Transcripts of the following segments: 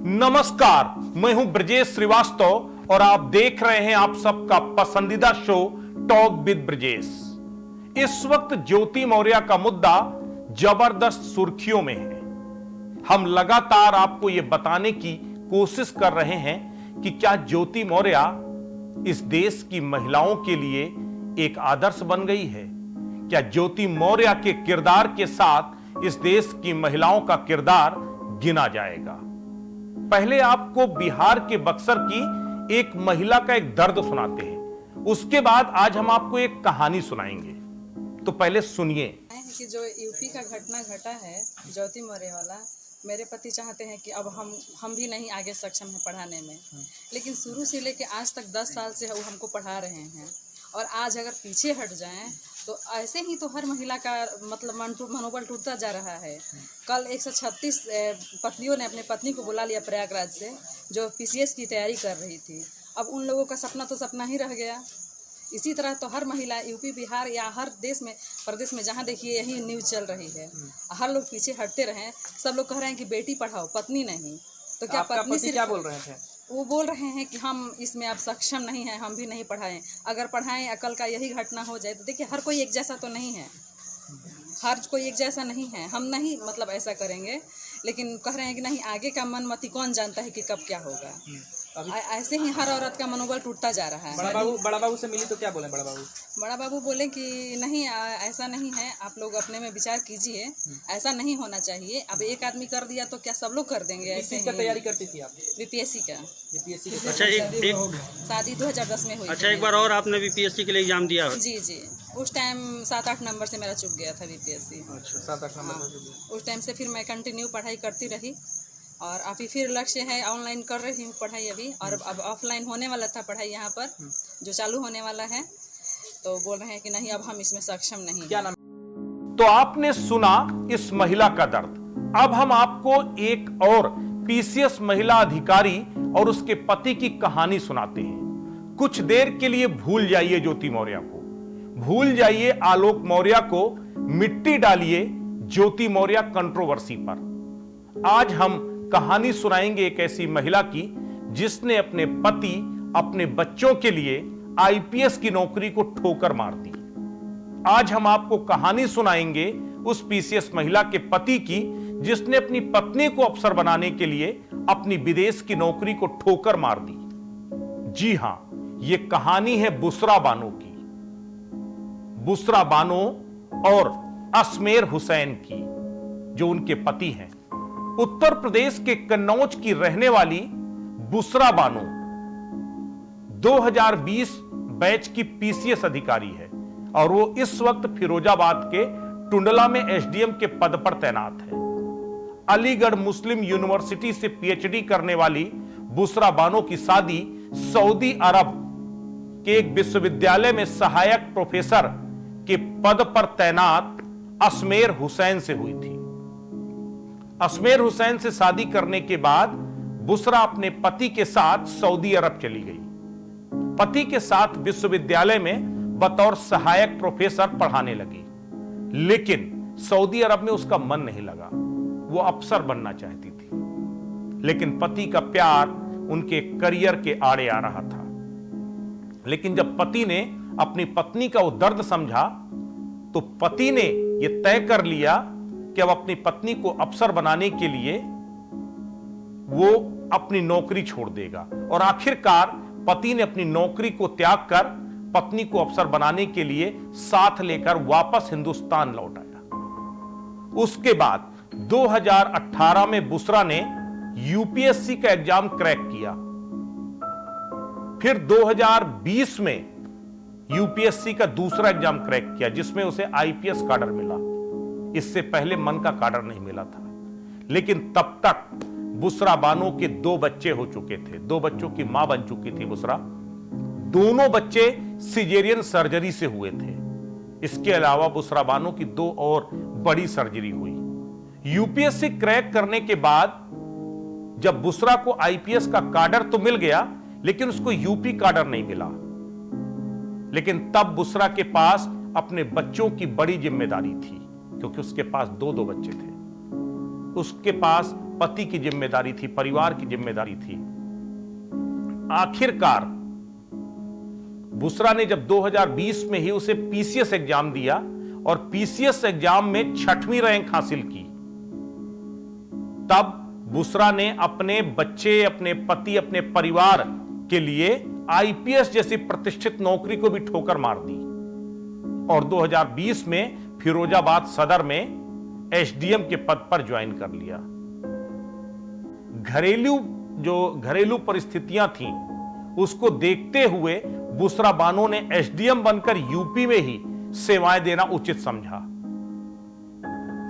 नमस्कार, मैं हूं ब्रजेश श्रीवास्तव और आप देख रहे हैं आप सबका पसंदीदा शो टॉक विद ब्रजेश। इस वक्त ज्योति मौर्य का मुद्दा जबरदस्त सुर्खियों में है। हम लगातार आपको यह बताने की कोशिश कर रहे हैं कि क्या ज्योति मौर्य इस देश की महिलाओं के लिए एक आदर्श बन गई है। क्या ज्योति मौर्य के किरदार के साथ इस देश की महिलाओं का किरदार गिना जाएगा। पहले आपको बिहार के बक्सर की एक महिला का एक दर्द सुनाते हैं, उसके बाद आज हम आपको एक कहानी सुनाएंगे। तो पहले सुनिए कि जो यूपी का घटना घटा है ज्योति मौर्य वाला, मेरे पति चाहते हैं कि अब हम भी नहीं आगे सक्षम हैं पढ़ाने में, लेकिन शुरू से लेके आज तक 10 साल से वो हमको पढ़ा रहे हैं और आज अगर पीछे हट जाएं तो ऐसे ही तो हर महिला का मतलब मनोबल टूटता जा रहा है। कल 136 पत्नियों ने अपने पत्नी को बुला लिया प्रयागराज से, जो पीसीएस की तैयारी कर रही थी। अब उन लोगों का सपना तो सपना ही रह गया। इसी तरह तो हर महिला यूपी बिहार या हर देश में प्रदेश में जहाँ देखिए यही न्यूज़ चल रही है। हर लोग पीछे हटते रहें, सब लोग कह रहे हैं कि बेटी पढ़ाओ पत्नी नहीं। तो क्या पत्नी से क्या बोल रहे थे? वो बोल रहे हैं कि हम इसमें अब सक्षम नहीं हैं, हम भी नहीं पढ़ाएं। अगर पढ़ाएं अकल का यही घटना हो जाए तो देखिए हर कोई एक जैसा तो नहीं है, हर कोई एक जैसा नहीं है। हम नहीं मतलब ऐसा करेंगे, लेकिन कह रहे हैं कि नहीं, आगे का मन मति कौन जानता है कि कब क्या होगा। ऐसे ही हर औरत का मनोबल टूटता जा रहा है। बड़ा बाबू से मिली तो क्या बोले बड़ा बाबू? बोले कि नहीं ऐसा नहीं है, आप लोग अपने में विचार कीजिए, ऐसा नहीं होना चाहिए। अब एक आदमी कर दिया तो क्या सब लोग कर देंगे? ऐसे ही तैयारी करती थी आप? बीपीएससी का। अच्छा, एक शादी 2010 में हुई। अच्छा, एक बार और आपने बीपीएससी के लिए एग्जाम दिया? जी, उस टाइम 7-8 नंबर से मेरा चूक गया था बीपीएससी। अच्छा, 7-8 नंबर। उस टाइम से फिर मैं कंटिन्यू पढ़ाई करती रही और अभी फिर लक्ष्य है ऑनलाइन कर रही हूँ पढ़ाई अभी, और अब ऑफलाइन होने वाला था पढ़ाई यहाँ पर जो चालू होने वाला है। तो बोल रहे हैं कि नहीं, अब हम इसमें सक्षम नहीं। क्या नाम? तो आपने सुना इस महिला का दर्द। अब हम आपको एक और पीसीएस महिला अधिकारी और उसके पति की कहानी सुनाते हैं। कुछ देर के लिए भूल जाइए ज्योति मौर्य को, भूल जाइए आलोक मौर्य को, मिट्टी डालिए ज्योति मौर्य कंट्रोवर्सी पर। आज हम कहानी सुनाएंगे एक ऐसी महिला की जिसने अपने पति अपने बच्चों के लिए आईपीएस की नौकरी को ठोकर मार दी। आज हम आपको कहानी सुनाएंगे उस पीसीएस महिला के पति की जिसने अपनी पत्नी को अफसर बनाने के लिए अपनी विदेश की नौकरी को ठोकर मार दी। जी हां, यह कहानी है बुशरा बानो की, बुशरा बानो और असमेर हुसैन की, जो उनके पति हैं। उत्तर प्रदेश के कन्नौज की रहने वाली बुशरा बानो 2020 बैच की पीसीएस अधिकारी है और वो इस वक्त फिरोजाबाद के टुंडला में एसडीएम के पद पर तैनात है। अलीगढ़ मुस्लिम यूनिवर्सिटी से पीएचडी करने वाली बुशरा बानो की शादी सऊदी अरब के एक विश्वविद्यालय में सहायक प्रोफेसर के पद पर तैनात असमेर हुसैन से हुई थी। असमेर हुसैन से शादी करने के बाद बुशरा अपने पति के साथ सऊदी अरब चली गई। पति के साथ विश्वविद्यालय में बतौर सहायक प्रोफेसर पढ़ाने लगी, लेकिन सऊदी अरब में उसका मन नहीं लगा। वो अफसर बनना चाहती थी, लेकिन पति का प्यार उनके करियर के आड़े आ रहा था। लेकिन जब पति ने अपनी पत्नी का वो दर्द समझा तो पति ने यह तय कर लिया कि अब अपनी पत्नी को अफसर बनाने के लिए वो अपनी नौकरी छोड़ देगा। और आखिरकार पति ने अपनी नौकरी को त्याग कर पत्नी को अफसर बनाने के लिए साथ लेकर वापस हिंदुस्तान लौट आया। उसके बाद 2018 में बुशरा ने यूपीएससी का एग्जाम क्रैक किया। फिर 2020 में यूपीएससी का दूसरा एग्जाम क्रैक किया जिसमें उसे आईपीएस कैडर मिला। इससे पहले मन का कैडर नहीं मिला था। लेकिन तब तक बुशरा बानो के 2 बच्चे हो चुके थे, 2 बच्चों की मां बन चुकी थी बुशरा। दोनों बच्चे सिजेरियन सर्जरी से हुए थे। इसके अलावा बुशरा बानो की 2 और बड़ी सर्जरी हुई। यूपीएससी क्रैक करने के बाद जब बुशरा को आईपीएस का कैडर तो मिल गया, लेकिन उसको यूपी कैडर नहीं मिला। लेकिन तब बुशरा के पास अपने बच्चों की बड़ी जिम्मेदारी थी, क्योंकि उसके पास 2-2 बच्चे थे। उसके पास पति की जिम्मेदारी थी, परिवार की जिम्मेदारी थी। आखिरकार बुसरा ने जब 2020 में ही उसे पीसीएस एग्जाम दिया और पीसीएस एग्जाम में 6वीं रैंक हासिल की, तब बुसरा ने अपने बच्चे, अपने पति, अपने परिवार के लिए आईपीएस जैसी प्रतिष्ठित नौकरी को भी ठोकर मार दी और 2020 में फिरोजाबाद सदर में एसडीएम के पद पर ज्वाइन कर लिया। घरेलू परिस्थितियां थीं, उसको देखते हुए बुसरा बानो ने एसडीएम बनकर यूपी में ही सेवाएं देना उचित समझा।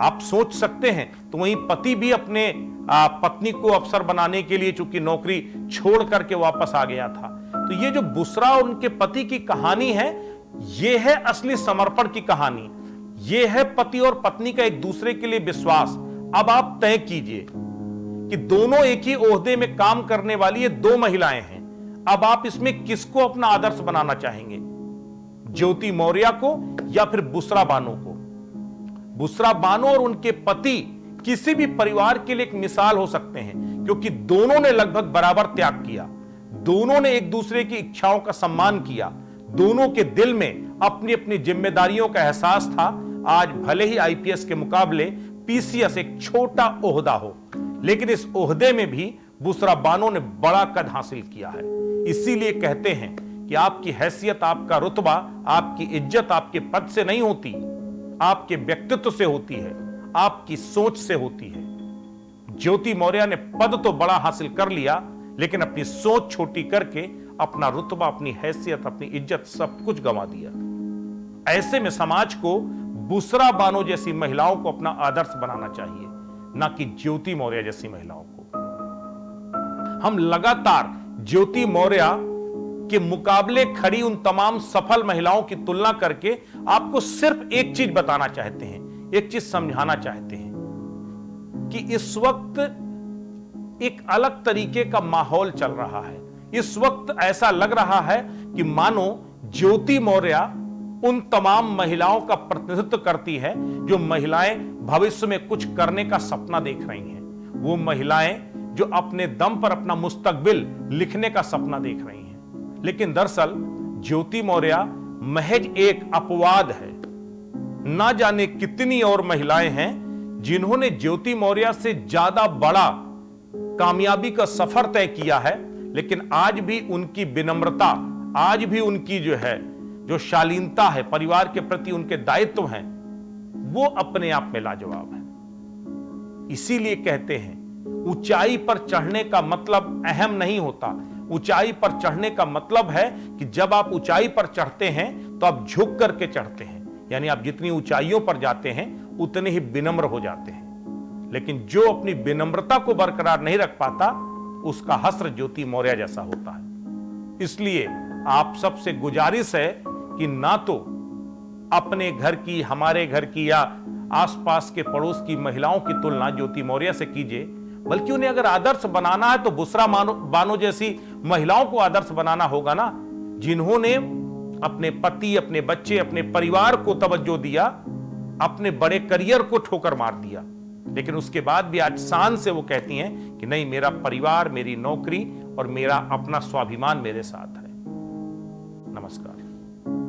आप सोच सकते हैं, तो वहीं पति भी अपने पत्नी को अफसर बनाने के लिए चूंकि नौकरी छोड़ करके वापस आ गया था। तो ये जो बुसरा और उनके पति की कहानी है, ये है असली समर्पण की कहानी। ये है पति और पत्नी का एक दूसरे के लिए विश्वास। अब आप तय कीजिए कि दोनों एक ही ओहदे में काम करने वाली ये दो महिलाएं हैं। अब आप इसमें किसको अपना आदर्श बनाना चाहेंगे, ज्योति मौर्य को या फिर बुसरा बानो को? बुसरा बानो और उनके पति किसी भी परिवार के लिए एक मिसाल हो सकते हैं, क्योंकि दोनों ने लगभग बराबर त्याग किया, दोनों ने एक दूसरे की इच्छाओं का सम्मान किया, दोनों के दिल में अपनी अपनी जिम्मेदारियों का एहसास था। आज भले ही आईपीएस के मुकाबले पीसीएस एक छोटा ओहदा हो, लेकिन इस ओहदे में भी बुसरा बानो ने बड़ा कद हासिल किया है। इसीलिए कहते हैं कि आपकी हैसियत, आपका रुतबा, आपकी इज्जत आपके पद से नहीं होती, आपके व्यक्तित्व से होती है, आपकी सोच से होती है। ज्योति मौर्य ने पद तो बड़ा हासिल कर लिया, लेकिन अपनी सोच छोटी करके अपना रुतबा, अपनी हैसियत, अपनी इज्जत सब कुछ गंवा दिया। ऐसे में समाज को बुसरा बानो जैसी महिलाओं को अपना आदर्श बनाना चाहिए, ना कि ज्योति मौर्य जैसी महिलाओं को। हम लगातार ज्योति मौर्य के मुकाबले खड़ी उन तमाम सफल महिलाओं की तुलना करके आपको सिर्फ एक चीज बताना चाहते हैं, एक चीज समझाना चाहते हैं कि इस वक्त एक अलग तरीके का माहौल चल रहा है। इस वक्त ऐसा लग रहा है कि मानो ज्योति मौर्य उन तमाम महिलाओं का प्रतिनिधित्व करती है जो महिलाएं भविष्य में कुछ करने का सपना देख रही हैं। वो महिलाएं जो अपने दम पर अपना मुस्तकबिल लिखने का सपना देख रही हैं। लेकिन दरअसल ज्योति मौर्य महज एक अपवाद है। ना जाने कितनी और महिलाएं हैं जिन्होंने ज्योति मौर्य से ज्यादा बड़ा कामयाबी का सफर तय किया है, लेकिन आज भी उनकी विनम्रता, आज भी उनकी जो शालीनता है, परिवार के प्रति उनके दायित्व हैं, वो अपने आप में लाजवाब है। इसीलिए कहते हैं ऊंचाई पर चढ़ने का मतलब अहम नहीं होता। ऊंचाई पर चढ़ने का मतलब है कि जब आप ऊंचाई पर चढ़ते हैं तो आप झुक करके चढ़ते हैं, यानी आप जितनी ऊंचाइयों पर जाते हैं उतने ही विनम्र हो जाते हैं। लेकिन जो अपनी विनम्रता को बरकरार नहीं रख पाता, उसका हश्र ज्योति मौर्य जैसा होता है। इसलिए आप सबसे गुजारिश है कि ना तो अपने घर की, हमारे घर की या आसपास के पड़ोस की महिलाओं की तुलना ज्योति मौर्य से कीजिए, बल्कि उन्हें अगर आदर्श बनाना है तो बुसरा बानो जैसी महिलाओं को आदर्श बनाना होगा ना, जिन्होंने अपने पति, अपने बच्चे, अपने परिवार को तवज्जो दिया, अपने बड़े करियर को ठोकर मार दिया, लेकिन उसके बाद भी आज शान से वो कहती हैं कि नहीं, मेरा परिवार, मेरी नौकरी और मेरा अपना स्वाभिमान मेरे साथ है। नमस्कार।